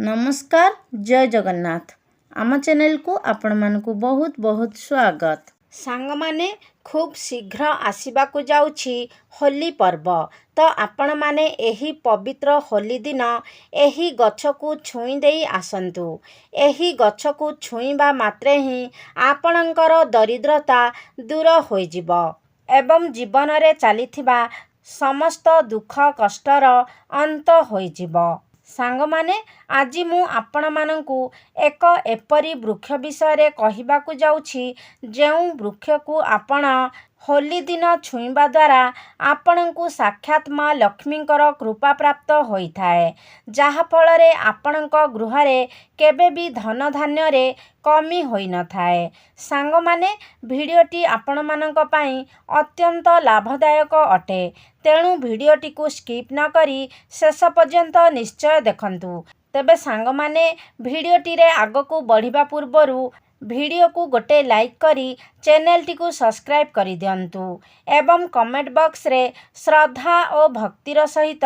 नमस्कार जय जगन्नाथ आम चैनल को आपण मानकु बहुत बहुत स्वागत। सांग माने खूब शीघ्र आसीबाकु जाउछि होली पर्व। तो आपण माने एही पवित्र होली दिन एही गछकु छुई देई आसंतु। एही गछकु छुईबा मात्रे ही आपणकर दरिद्रता दूर होई जिवो एवं जीवन रे चलीथिबा समस्त दुख कष्टर अंत होई जिवो। सांग माने आजि मु आपण मानंकु एक एपरी वृक्ष विषय कहिबाकु जाउछि जेउ वृक्ष को आपण होली दिन छुईबा द्वारा आपणंकु साक्षात माँ लक्ष्मींकर कृपा प्राप्त होइथाए, जहा फलरे आपणंक गृहरे केबे भी धन धान्य रे कमी होई न थाए। सांग माने भिडियोटी आपण मानंक पई अत्यंत लाभदायक अटे, तेणु भिडियोटी को स्किप न करी शेष पर्यंत निश्चय देखंतु। तेबे सांग माने भिडियोटी रे आगकु बढ़िबा पूर्वरु भिडियो को गोटे लाइक करी चैनल टी को सब्सक्राइब करी दियंतु एवं कमेंट बॉक्स रे श्रद्धा और भक्तिर सहित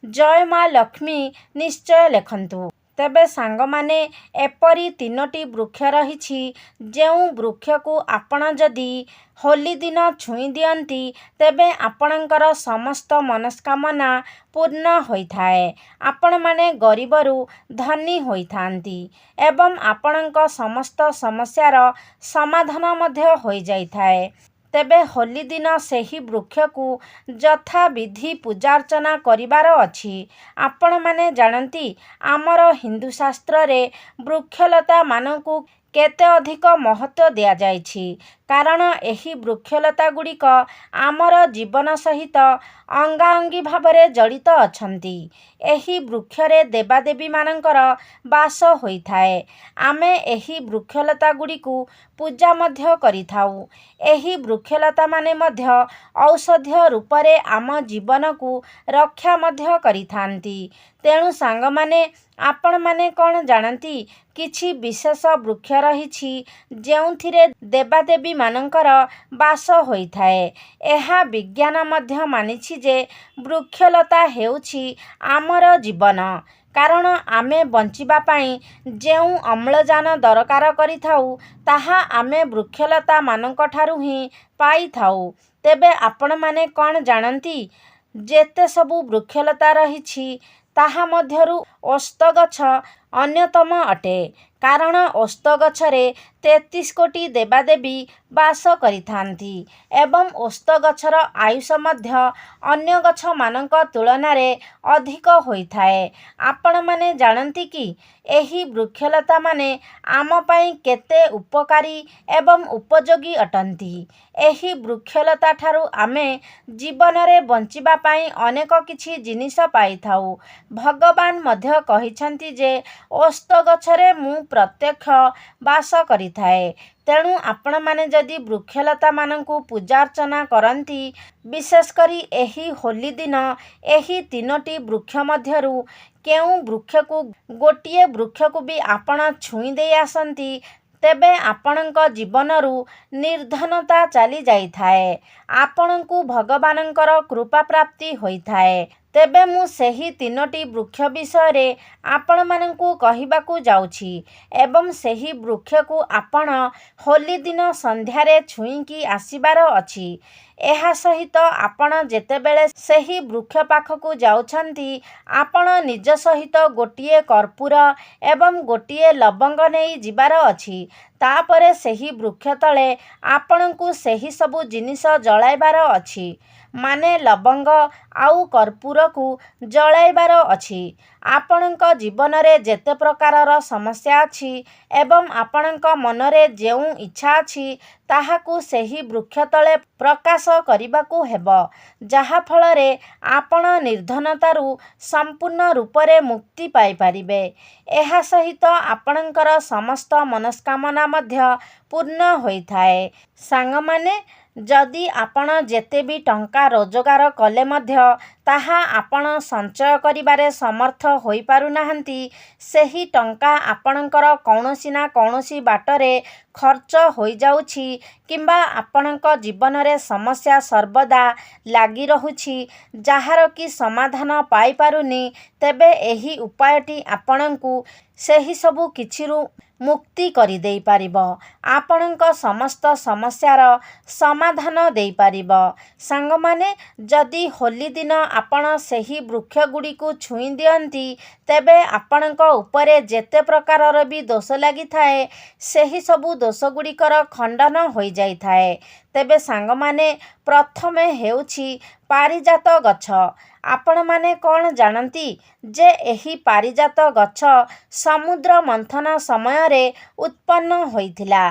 जय माँ लक्ष्मी निश्चय लिखंतु। तेबे सांग माने एपरी तीनोटी वृक्ष रहिछि जेउ वृक्ष को आपण जदि होली दिन छुई दियंती तेबे आपणकर समस्त मनस्कामना पूर्ण होइथाए। आपण माने गरीबरु धनी होइथांती एवं आपणक समस्त समस्यार समाधान मध्य होई जाइथाए। तेबे होली दिन सेही वृक्ष को यथा विधि पूजार्चना करिबार अछि। आपण माने जानती आमर हिंदू शास्त्र रे वृक्षलता मानकु केते अधिक महत्व दिया जाइछि, कारण एही वृक्षलता गुड़िक आमर जीवन सहित अंगाअंगी भावरे जड़ित अछंती। एही वृक्षरे देवादेवी मानकर बास होइथाए। आमे एही वृक्षलता गुड़िकु पूजा मध्य करिथाउ। एही वृक्षलता माने मध्य औषधीय रूपरे आम जीवन को रक्षा मध्य करिथांती। तेणु सांग माने आपण माने कौन जानती किछि विशेष वृक्ष रहिछि जेउथिरे देवादेवी मानकर बास होइथाए। एहा विज्ञान मध्य मानिछि जे वृक्षलता हेउछि आमर जीवन, कारण आमे बंचिबा पाई जेउ अम्लजान दरकार करिथाउ ताहा आमे वृक्षलता मानक ठारु ही पाई थाउ। तेबे आपण माने कौन जानती जेते सबु वृक्षलता रहिछि ताहा मध्यरु ओस्त गछ अन्यतम अटे, कारण ओस्त गछरे 33 कोटी देवादेवी बास करिथांती एवं ओस्त गछर आयुष मध्य अन्य गछ मानक तुलना रे अधिक होइथाए। आपण माने जानती कि एही वृक्षलता माने आम पाई केते उपकारी एवं उपयोगी अटंती। एही वृक्षलता ठारु आमे जीवन रे बंचिबा पाई अनेक किछि जिनिस पाई थाउ। भगवान मध्य कहिछंती जे ओस्त गछरे मु प्रत्यक्ष बास करिथाए। तेणु आपण माने जदि वृक्षलता मानकु पूजा अर्चना करंती, विशेष करी एही होली दिन एही तीनोटी वृक्ष मध्यरु केउ वृक्ष को गोटिए वृक्ष को भी आपण छुई दे आसंती तेबे आपणक जीवनरु निर्धनता चली जाइथाए, आपणकु भगवानंकर कृपा प्राप्ति होइथाए। तेबे मु सेही तीनोटी वृक्ष विषय रे आपण मानंकु कहिबाकु जाउछि एवं सेही वृक्ष को आपण होली दिन संध्यारे छुईकी आसीबार अछि। एहा सहित आपण जेतेबेले सेही वृक्ष पाखकु जाउछंती आपण निज सहित गोटिए कर्पूर एवं गोटिए लवंग नेई जिबार अछि। तापरे सेही वृक्ष तले आपणकु सेही सबु जिनिस जळाइबार अछि, माने लवंग आउ कर्पूर को जळाइबार अछि। आपणक जीवन रे जेते प्रकारर समस्या अछि एवं आपणक मनरे जेउ इच्छा अछि ताहाकु सेही वृक्ष तले प्रकाश करिबाकु हेबो, जहा फलरे आपण निर्धनतारु संपूर्ण रूपरे मुक्ति पाई परिबे। एहा सहित आपणकर समस्त मनस्कामना मध्य पूर्ण होइथाए। सांग माने जदि आपण जेते भी टंका रोजगार कले मध्य ତାହା ଆପଣ ସଞ୍ଚୟ କରିବାରେ ସମର୍ଥ ହୋଇପାରୁନାହାନ୍ତି, ସେହି ଟଙ୍କା ଆପଣଙ୍କର କୌଣସି ନା କୌଣସି ବାଟରେ ଖର୍ଚ୍ଚ ହୋଇଯାଉଛି କିମ୍ବା ଆପଣଙ୍କ ଜୀବନରେ ସମସ୍ୟା ସର୍ବଦା ଲାଗି ରହୁଛି ଯାହାର କି ସମାଧାନ ପାଇପାରୁନି, ତେବେ ଏହି ଉପାୟଟି ଆପଣଙ୍କୁ ସେହି ସବୁ କିଛିରୁ ମୁକ୍ତି କରିଦେଇପାରିବ, ଆପଣଙ୍କ ସମସ୍ତ ସମସ୍ୟାର ସମାଧାନ ଦେଇପାରିବ। ସାଙ୍ଗମାନେ, ଯଦି ହୋଲି ଦିନ ଆପଣ ସେହି ବୃକ୍ଷଗୁଡ଼ିକୁ ଛୁଇଁ ଦିଅନ୍ତି, ତେବେ ଆପଣଙ୍କ ଉପରେ ଯେତେ ପ୍ରକାରର ବି ଦୋଷ ଲାଗିଥାଏ, ସେହି ସବୁ ଦୋଷଗୁଡ଼ିକର ଖଣ୍ଡନ ହୋଇଯାଇଥାଏ। ତେବେ ସାଙ୍ଗମାନେ, ପ୍ରଥମେ ହେଉଛି ପାରିଜାତ ଗଛ। ଆପଣମାନେ କ'ଣ ଜାଣନ୍ତି ଯେ ଏହି ପାରିଜାତ ଗଛ ସମୁଦ୍ର ମନ୍ଥନ ସମୟରେ ଉତ୍ପନ୍ନ ହୋଇଥିଲା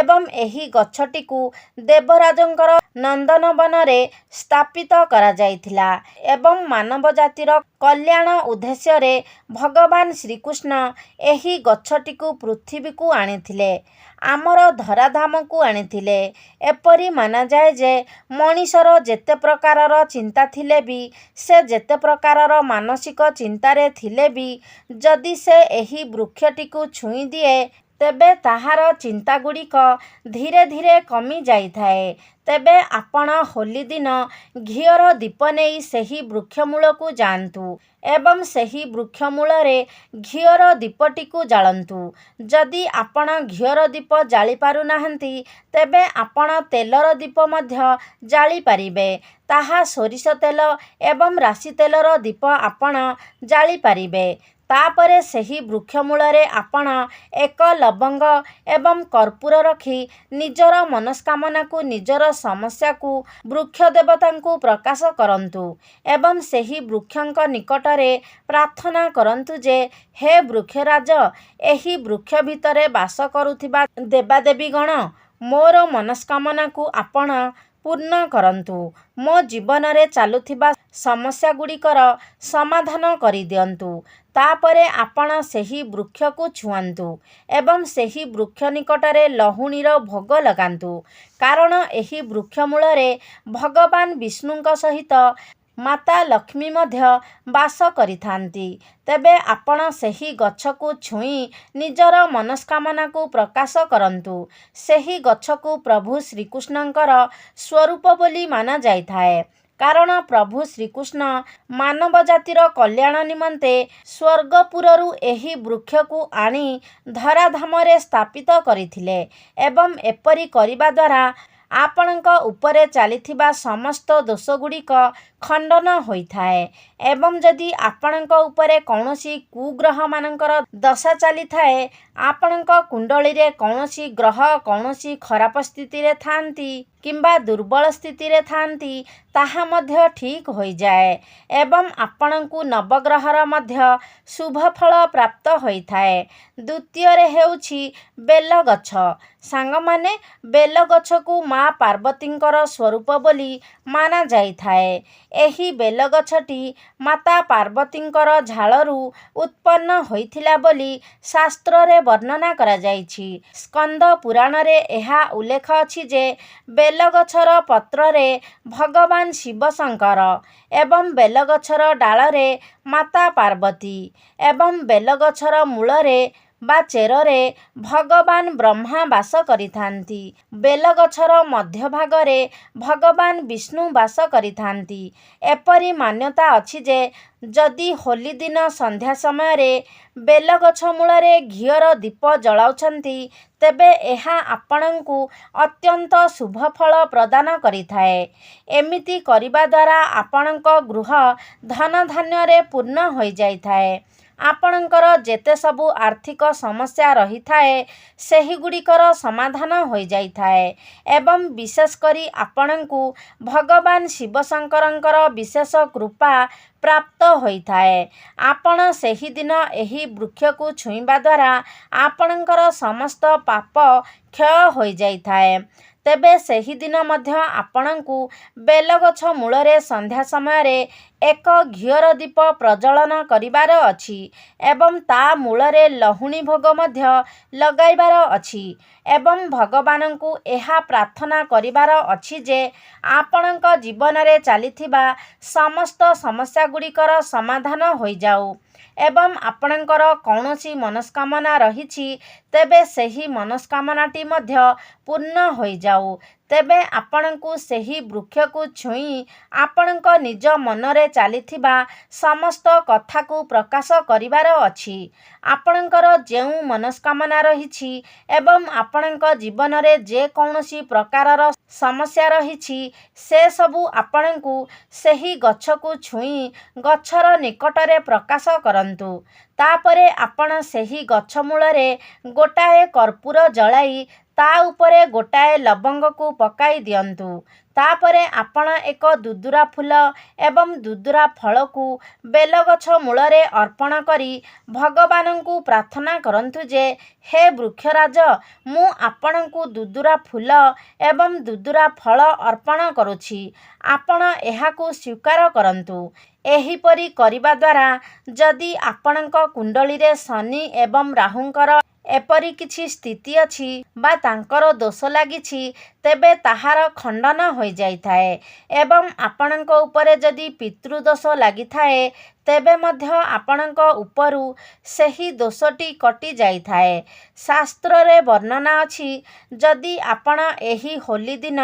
ଏବଂ ଏହି ଗଛଟିକୁ ଦେବରାଜଙ୍କର ନନ୍ଦନବନରେ ସ୍ଥାପିତ କରାଯାଇଥିଲା ଏବଂ ମାନବ ଜାତିର କଲ୍ୟାଣ ଉଦ୍ଦେଶ୍ୟରେ ଭଗବାନ ଶ୍ରୀକୃଷ୍ଣ ଏହି ଗଛଟିକୁ ପୃଥିବୀକୁ ଆଣିଥିଲେ, ଆମର ଧରାଧାମକୁ ଆଣିଥିଲେ। ଏପରି ମାନାଯାଏ ଯେ ମଣିଷର ଯେତେ ପ୍ରକାରର ଚିନ୍ତା ଥିଲେ ବି, ସେ ଯେତେ ପ୍ରକାରର ମାନସିକ ଚିନ୍ତାରେ ଥିଲେ ବି, ଯଦି ସେ ଏହି ବୃକ୍ଷଟିକୁ ଛୁଇଁ ଦିଏ, ତେବେ ତାହାର ଚିନ୍ତାଗୁଡ଼ିକ ଧୀରେ ଧୀରେ କମି ଯାଇଥାଏ। ତେବେ ଆପଣ ହୋଲି ଦିନ ଘିଅର ଦୀପ ନେଇ ସେହି ବୃକ୍ଷ ମୂଳକୁ ଯାଆନ୍ତୁ ଏବଂ ସେହି ବୃକ୍ଷ ମୂଳରେ ଘିଅର ଦୀପଟିକୁ ଜାଳନ୍ତୁ। ଯଦି ଆପଣ ଘିଅର ଦୀପ ଜାଳିପାରୁନାହାନ୍ତି, ତେବେ ଆପଣ ତେଲର ଦୀପ ମଧ୍ୟ ଜାଳିପାରିବେ। ତାହା ସୋରିଷ ତେଲ ଏବଂ ରାଶି ତେଲର ଦୀପ ଆପଣ ଜାଳିପାରିବେ। ତାପରେ ସେହି ବୃକ୍ଷ ମୂଳରେ ଆପଣ ଏକ ଲବଙ୍ଗ ଏବଂ କର୍ପୂର ରଖି ନିଜର ମନସ୍କାମନାକୁ, ନିଜର ସମସ୍ୟାକୁ ବୃକ୍ଷ ଦେବତାଙ୍କୁ ପ୍ରକାଶ କରନ୍ତୁ ଏବଂ ସେହି ବୃକ୍ଷଙ୍କ ନିକଟରେ ପ୍ରାର୍ଥନା କରନ୍ତୁ ଯେ, ହେ ବୃକ୍ଷରାଜ, ଏହି ବୃକ୍ଷ ଭିତରେ ବାସ କରୁଥିବା ଦେବାଦେବୀଗଣ, ମୋର ମନସ୍କାମନାକୁ ଆପଣ ପୂର୍ଣ୍ଣ କରନ୍ତୁ, ମୋ ଜୀବନରେ ଚାଲୁଥିବା ସମସ୍ୟାଗୁଡ଼ିକର ସମାଧାନ କରିଦିଅନ୍ତୁ। ତାପରେ ଆପଣ ସେହି ବୃକ୍ଷକୁ ଛୁଆନ୍ତୁ ଏବଂ ସେହି ବୃକ୍ଷ ନିକଟରେ ଲହୁଣୀର ଭୋଗ ଲଗାନ୍ତୁ, କାରଣ ଏହି ବୃକ୍ଷ ମୂଳରେ ଭଗବାନ ବିଷ୍ଣୁଙ୍କ ସହିତ ମାତା ଲକ୍ଷ୍ମୀ ମଧ୍ୟ ବାସ କରିଥାନ୍ତି। ତେବେ ଆପଣ ସେହି ଗଛକୁ ଛୁଇଁ ନିଜର ମନସ୍କାମନାକୁ ପ୍ରକାଶ କରନ୍ତୁ। ସେହି ଗଛକୁ ପ୍ରଭୁ ଶ୍ରୀକୃଷ୍ଣଙ୍କର ସ୍ୱରୂପ ବୋଲି ମାନାଯାଇଥାଏ, କାରଣ ପ୍ରଭୁ ଶ୍ରୀକୃଷ୍ଣ ମାନବ ଜାତିର କଲ୍ୟାଣ ନିମନ୍ତେ ସ୍ୱର୍ଗପୁରରୁ ଏହି ବୃକ୍ଷକୁ ଆଣି ଧରାଧାମରେ ସ୍ଥାପିତ କରିଥିଲେ ଏବଂ ଏପରି କରିବା ଦ୍ୱାରା ଆପଣଙ୍କ ଉପରେ ଚାଲିଥିବା ସମସ୍ତ ଦୋଷଗୁଡ଼ିକ ଖଣ୍ଡନ ହୋଇଥାଏ। ଏବଂ ଯଦି ଆପଣଙ୍କ ଉପରେ କୌଣସି କୁଗ୍ରହମାନଙ୍କର ଦଶା ଚାଲିଥାଏ, ଆପଣଙ୍କ କୁଣ୍ଡଳୀରେ କୌଣସି ଗ୍ରହ କୌଣସି ଖରାପ ସ୍ଥିତିରେ ଥାଆନ୍ତି କିମ୍ବା ଦୁର୍ବଳ ସ୍ଥିତିରେ ଥାଆନ୍ତି, ତାହା ମଧ୍ୟ ଠିକ୍ ହୋଇଯାଏ ଏବଂ ଆପଣଙ୍କୁ ନବଗ୍ରହର ମଧ୍ୟ ଶୁଭ ଫଳ ପ୍ରାପ୍ତ ହୋଇଥାଏ। ଦ୍ୱିତୀୟରେ ହେଉଛି ବେଲଗଛ। ସାଙ୍ଗମାନେ, ବେଲଗଛକୁ ମା ପାର୍ବତୀଙ୍କର ସ୍ୱରୂପ ବୋଲି ମାନାଯାଇଥାଏ। ଏହି ବେଲଗଛଟି ମାତା ପାର୍ବତୀଙ୍କର ଝାଳରୁ ଉତ୍ପନ୍ନ ହୋଇଥିଲା ବୋଲି ଶାସ୍ତ୍ରରେ ବର୍ଣ୍ଣନା କରାଯାଇଛି। ସ୍କନ୍ଦ ପୁରାଣରେ ଏହା ଉଲ୍ଲେଖ ଅଛି ଯେ ବେଲଗଛର ପତ୍ରରେ ଭଗବାନ ଶିବ ଶଙ୍କର ଏବଂ ବେଲଗଛର ଡାଳରେ ମାତା ପାର୍ବତୀ ଏବଂ ବେଲଗଛର ମୂଳରେ ବା ଚେରରେ ଭଗବାନ ବ୍ରହ୍ମା ବାସ କରିଥାନ୍ତି। ବେଲଗଛର ମଧ୍ୟଭାଗରେ ଭଗବାନ ବିଷ୍ଣୁ ବାସ କରିଥାନ୍ତି। ଏପରି ମାନ୍ୟତା ଅଛି ଯେ ଯଦି ହୋଲି ଦିନ ସନ୍ଧ୍ୟା ସମୟରେ ବେଲଗଛ ମୂଳରେ ଘିଅର ଦୀପ ଜଳାଉଛନ୍ତି, ତେବେ ଏହା ଆପଣଙ୍କୁ ଅତ୍ୟନ୍ତ ଶୁଭ ଫଳ ପ୍ରଦାନ କରିଥାଏ। ଏମିତି କରିବା ଦ୍ୱାରା ଆପଣଙ୍କ ଗୃହ ଧନଧାନ୍ୟରେ ପୂର୍ଣ୍ଣ ହୋଇଯାଇଥାଏ। ଆପଣଙ୍କର ଯେତେ ସବୁ ଆର୍ଥିକ ସମସ୍ୟା ରହିଥାଏ, ସେହିଗୁଡ଼ିକର ସମାଧାନ ହୋଇଯାଇଥାଏ ଏବଂ ବିଶେଷ କରି ଆପଣଙ୍କୁ ଭଗବାନ ଶିବ ଶଙ୍କରଙ୍କର ବିଶେଷ କୃପା ପ୍ରାପ୍ତ ହୋଇଥାଏ। ଆପଣ ସେହିଦିନ ଏହି ବୃକ୍ଷକୁ ଛୁଇଁବା ଦ୍ୱାରା ଆପଣଙ୍କର ସମସ୍ତ ପାପ କ୍ଷୟ ହୋଇଯାଇଥାଏ। ତେବେ ସେହିଦିନ ମଧ୍ୟ ଆପଣଙ୍କୁ ବେଲଗଛ ମୂଳରେ ସନ୍ଧ୍ୟା ସମୟରେ ଏକ ଘିଅର ଦୀପ ପ୍ରଜ୍ୱଳନ କରିବାର ଅଛି ଏବଂ ତା ମୂଳରେ ଲହୁଣୀ ଭୋଗ ମଧ୍ୟ ଲଗାଇବାର ଅଛି ଏବଂ ଭଗବାନଙ୍କୁ ଏହା ପ୍ରାର୍ଥନା କରିବାର ଅଛି ଯେ ଆପଣଙ୍କ ଜୀବନରେ ଚାଲିଥିବା ସମସ୍ତ ସମସ୍ୟାଗୁଡ଼ିକର ସମାଧାନ ହୋଇଯାଉ ଏବଂ ଆପଣଙ୍କର କୌଣସି ମନସ୍କାମନା ରହିଛି ତେବେ ସେହି ମନସ୍କାମନାଟି ମଧ୍ୟ ପୂର୍ଣ୍ଣ ହୋଇଯାଉ। ତେବେ ଆପଣଙ୍କୁ ସେହି ବୃକ୍ଷକୁ ଛୁଇଁ ଆପଣଙ୍କ ନିଜ ମନରେ ଚାଲିଥିବା ସମସ୍ତ କଥାକୁ ପ୍ରକାଶ କରିବାର ଅଛି। ଆପଣଙ୍କର ଯେଉଁ ମନସ୍କାମନା ରହିଛି ଏବଂ ଆପଣଙ୍କ ଜୀବନରେ ଯେକୌଣସି ପ୍ରକାରର ସମସ୍ୟା ରହିଛି ସେସବୁ ଆପଣଙ୍କୁ ସେହି ଗଛକୁ ଛୁଇଁ ଗଛର ନିକଟରେ ପ୍ରକାଶ କରନ୍ତୁ। ତାପରେ ଆପଣ ସେହି ଗଛ ମୂଳରେ ଗୋଟାଏ କର୍ପୂର ଜଳାଇ ତା ଉପରେ ଗୋଟାଏ ଲବଙ୍ଗକୁ ପକାଇ ଦିଅନ୍ତୁ। ତାପରେ ଆପଣ ଏକ ଦୁଦୁରା ଫୁଲ ଏବଂ ଦୁଦୁରା ଫଳକୁ ବେଲଗଛ ମୂଳରେ ଅର୍ପଣ କରି ଭଗବାନଙ୍କୁ ପ୍ରାର୍ଥନା କରନ୍ତୁ ଯେ ହେ ବୃକ୍ଷରାଜ, ମୁଁ ଆପଣଙ୍କୁ ଦୁଦୁରା ଫୁଲ ଏବଂ ଦୁଦୁରା ଫଳ ଅର୍ପଣ କରୁଛି, ଆପଣ ଏହାକୁ ସ୍ୱୀକାର କରନ୍ତୁ। ଏହିପରି କରିବା ଦ୍ୱାରା ଯଦି ଆପଣଙ୍କ କୁଣ୍ଡଳୀରେ ଶନି ଏବଂ ରାହୁଙ୍କର ଏପରି କିଛି ସ୍ଥିତି ଅଛି ବା ତାଙ୍କର ଦୋଷ ଲାଗିଛି ତେବେ ତାହାର ଖଣ୍ଡନ ହୋଇଯାଇଥାଏ ଏବଂ ଆପଣଙ୍କ ଉପରେ ଯଦି ପିତୃଦୋଷ ଲାଗିଥାଏ ତେବେ ମଧ୍ୟ ଆପଣଙ୍କ ଉପରୁ ସେହି ଦୋଷଟି କଟି ଯାଇଥାଏ। ଶାସ୍ତ୍ରରେ ବର୍ଣ୍ଣନା ଅଛି ଯଦି ଆପଣ ଏହି ହୋଲି ଦିନ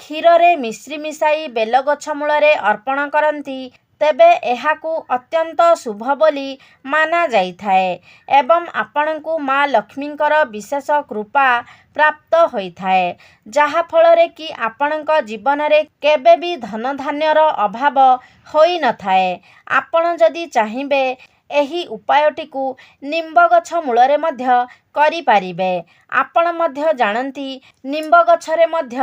କ୍ଷୀରରେ ମିଶ୍ରି ମିଶାଇ ବେଲଗଛ ମୂଳରେ ଅର୍ପଣ କରନ୍ତି ତେବେ ଏହାକୁ ଅତ୍ୟନ୍ତ ଶୁଭ ବୋଲି ମାନାଯାଇଥାଏ ଏବଂ ଆପଣଙ୍କୁ ମା ଲକ୍ଷ୍ମୀଙ୍କର ବିଶେଷ କୃପା ପ୍ରାପ୍ତ ହୋଇଥାଏ ଯାହାଫଳରେ କି ଆପଣଙ୍କ ଜୀବନରେ କେବେ ବି ଧନଧାନ୍ୟର ଅଭାବ ହୋଇନଥାଏ। ଆପଣ ଯଦି ଚାହିଁବେ ଏହି ଉପାୟଟିକୁ ନିମ୍ବ ଗଛ ମୂଳରେ ମଧ୍ୟ କରିପାରିବେ। ଆପଣ ମଧ୍ୟ ଜାଣନ୍ତି ନିମ୍ବ ଗଛରେ ମଧ୍ୟ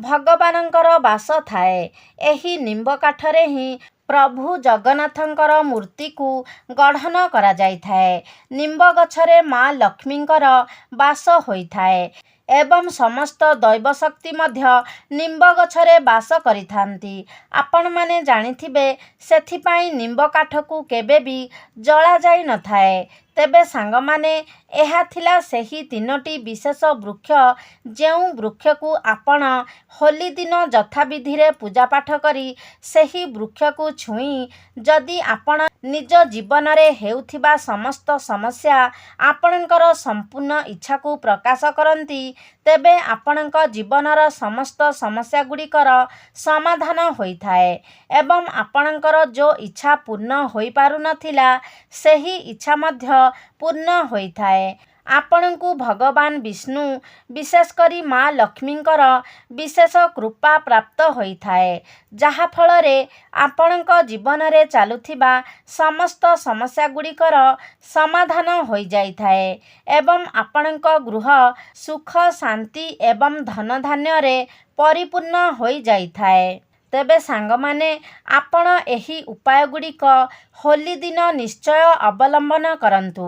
ଭଗବାନଙ୍କର ବାସ ଥାଏ। ଏହି ନିମ୍ବ କାଠରେ ହିଁ ପ୍ରଭୁ ଜଗନ୍ନାଥଙ୍କର ମୂର୍ତ୍ତିକୁ ଗଢ଼ନ କରାଯାଇଥାଏ। ନିମ୍ବ ଗଛରେ ମା ଲକ୍ଷ୍ମୀଙ୍କର ବାସ ହୋଇଥାଏ ଏବଂ ସମସ୍ତ ଦୈବ ଶକ୍ତି ମଧ୍ୟ ନିମ୍ବ ଗଛରେ ବାସ କରିଥାନ୍ତି। ଆପଣମାନେ ଜାଣିଥିବେ ସେଥିପାଇଁ ନିମ୍ବ କାଠକୁ କେବେ ବି ଜଳାଯାଇନଥାଏ। ତେବେ ସାଙ୍ଗମାନେ, ଏହା ଥିଲା ସେହି ତିନୋଟି ବିଶେଷ ବୃକ୍ଷ ଯେଉଁ ବୃକ୍ଷକୁ ଆପଣ ହୋଲି ଦିନ ଯଥାବିଧିରେ ପୂଜାପାଠ କରି ସେହି ବୃକ୍ଷକୁ ଛୁଇଁ ଯଦି ଆପଣ ନିଜ ଜୀବନରେ ହେଉଥିବା ସମସ୍ତ ସମସ୍ୟା ଆପଣଙ୍କର ସମ୍ପୂର୍ଣ୍ଣ ଇଚ୍ଛାକୁ ପ୍ରକାଶ କରନ୍ତି ତେବେ ଆପଣଙ୍କ ଜୀବନର ସମସ୍ତ ସମସ୍ୟାଗୁଡ଼ିକର ସମାଧାନ ହୋଇଥାଏ ଏବଂ ଆପଣଙ୍କର ଯେଉଁ ଇଚ୍ଛା ପୂର୍ଣ୍ଣ ହୋଇପାରୁନଥିଲା ସେହି ଇଚ୍ଛା ମଧ୍ୟ ପୂର୍ଣ୍ଣ ହୋଇଥାଏ। ଆପଣଙ୍କୁ ଭଗବାନ ବିଷ୍ଣୁ ବିଶେଷ କରି ମା ଲକ୍ଷ୍ମୀଙ୍କର ବିଶେଷ କୃପା ପ୍ରାପ୍ତ ହୋଇଥାଏ ଯାହାଫଳରେ ଆପଣଙ୍କ ଜୀବନରେ ଚାଲୁଥିବା ସମସ୍ତ ସମସ୍ୟାଗୁଡ଼ିକର ସମାଧାନ ହୋଇଯାଇଥାଏ ଏବଂ ଆପଣଙ୍କ ଗୃହ ସୁଖ ଶାନ୍ତି ଏବଂ ଧନଧାନ୍ୟରେ ପରିପୂର୍ଣ୍ଣ ହୋଇଯାଇଥାଏ। ତେବେ ସାଙ୍ଗମାନେ, ଆପଣ ଏହି ଉପାୟଗୁଡ଼ିକ ହୋଲି ଦିନ ନିଶ୍ଚୟ ଅବଲମ୍ବନ କରନ୍ତୁ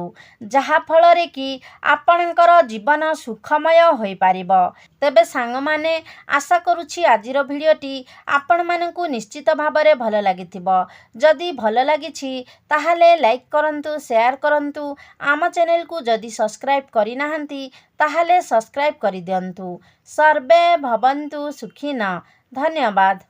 ଯାହାଫଳରେ କି ଆପଣଙ୍କର ଜୀବନ ସୁଖମୟ ହୋଇପାରିବ। ତେବେ ସାଙ୍ଗମାନେ, ଆଶା କରୁଛି ଆଜିର ଭିଡ଼ିଓଟି ଆପଣମାନଙ୍କୁ ନିଶ୍ଚିତ ଭାବରେ ଭଲ ଲାଗିଥିବ। ଯଦି ଭଲ ଲାଗିଛି ତାହେଲେ ଲାଇକ୍ କରନ୍ତୁ, ସେୟାର କରନ୍ତୁ। ଆମ ଚ୍ୟାନେଲକୁ ଯଦି ସବସ୍କ୍ରାଇବ୍ କରିନାହାନ୍ତି ତାହେଲେ ସବସ୍କ୍ରାଇବ୍ କରିଦିଅନ୍ତୁ। ସର୍ବେ ଭବନ୍ତୁ ସୁଖିନଃ। ଧନ୍ୟବାଦ।